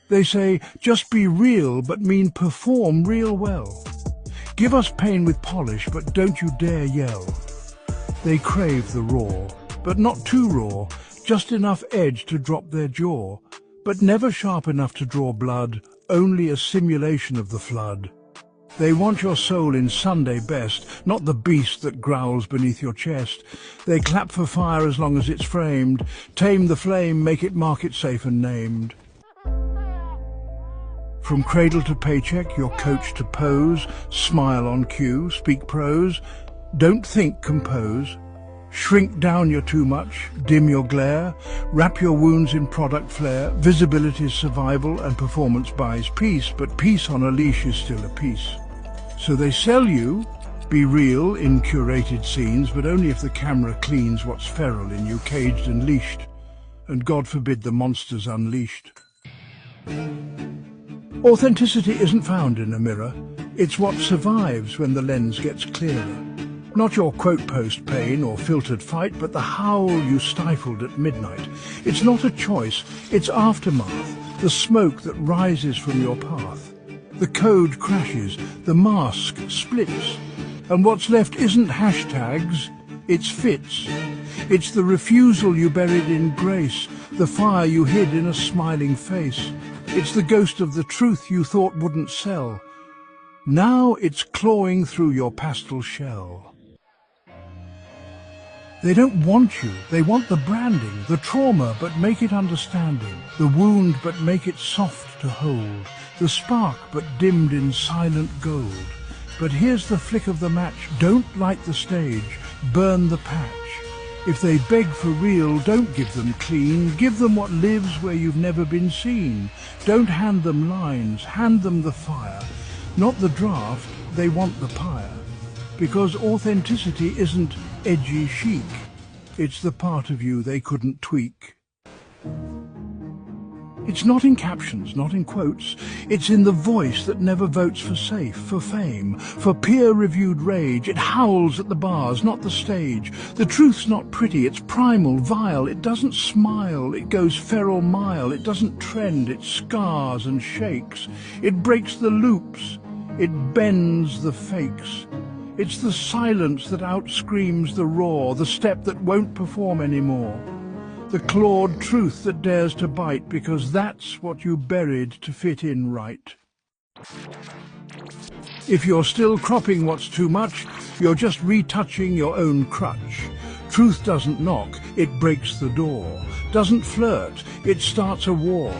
They say, just be real, but mean perform real well. Give us pain with polish, but don't you dare yell. They crave the raw, but not too raw, just enough edge to drop their jaw, but never sharp enough to draw blood, only a simulation of the flood. They want your soul in Sunday best, not the beast that growls beneath your chest. They clap for fire as long as it's framed, tame the flame, make it market safe and named. From cradle to paycheck, your coach to pose, smile on cue, speak prose, don't think, compose. Shrink down your too much, dim your glare, wrap your wounds in product flair. Visibility is survival and performance buys peace, but peace on a leash is still a piece. So they sell you, be real in curated scenes, but only if the camera cleans what's feral in you, caged and leashed, and God forbid the monsters unleashed. Authenticity isn't found in a mirror, it's what survives when the lens gets clearer. Not your quote post pain or filtered fight, but the howl you stifled at midnight. It's not a choice, it's aftermath, the smoke that rises from your path. The code crashes, the mask splits, and what's left isn't hashtags, it's fits. It's the refusal you buried in grace, the fire you hid in a smiling face. It's the ghost of the truth you thought wouldn't sell. Now it's clawing through your pastel shell. They don't want you, they want the branding, the trauma, but make it understanding, the wound, but make it soft to hold, the spark, but dimmed in silent gold. But here's the flick of the match, don't light the stage, burn the patch. If they beg for real, don't give them clean, give them what lives where you've never been seen. Don't hand them lines, hand them the fire, not the draft, they want the pyre. Because authenticity isn't edgy chic, it's the part of you they couldn't tweak. It's not in captions, not in quotes, it's in the voice that never votes for safe, for fame, for peer-reviewed rage. It howls at the bars, not the stage. The truth's not pretty, it's primal, vile, it doesn't smile, it goes feral mile, it doesn't trend, it scars and shakes, it breaks the loops, it bends the fakes. It's the silence that outscreams the roar, the step that won't perform anymore. The clawed truth that dares to bite, because that's what you buried to fit in right. If you're still cropping what's too much, you're just retouching your own crutch. Truth doesn't knock, it breaks the door. Doesn't flirt, it starts a war.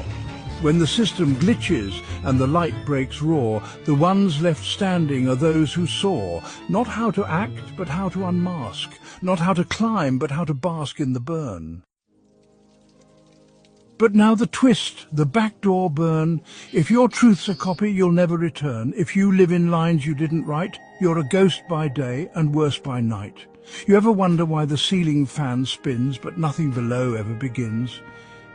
When the system glitches and the light breaks raw, the ones left standing are those who saw not how to act, but how to unmask, not how to climb, but how to bask in the burn. But now the twist, the backdoor burn. If your truth's a copy, you'll never return. If you live in lines you didn't write, you're a ghost by day and worse by night. You ever wonder why the ceiling fan spins, but nothing below ever begins?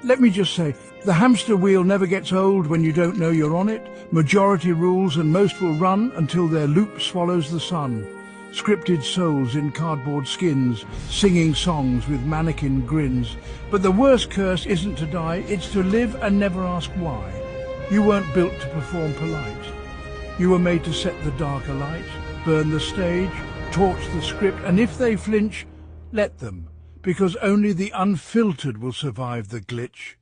Let me just say, the hamster wheel never gets old when you don't know you're on it. Majority rules and most will run until their loop swallows the sun. Scripted souls in cardboard skins, singing songs with mannequin grins. But the worst curse isn't to die, it's to live and never ask why. You weren't built to perform polite. You were made to set the dark alight, burn the stage, torch the script, and if they flinch, let them. Because only the unfiltered will survive the glitch.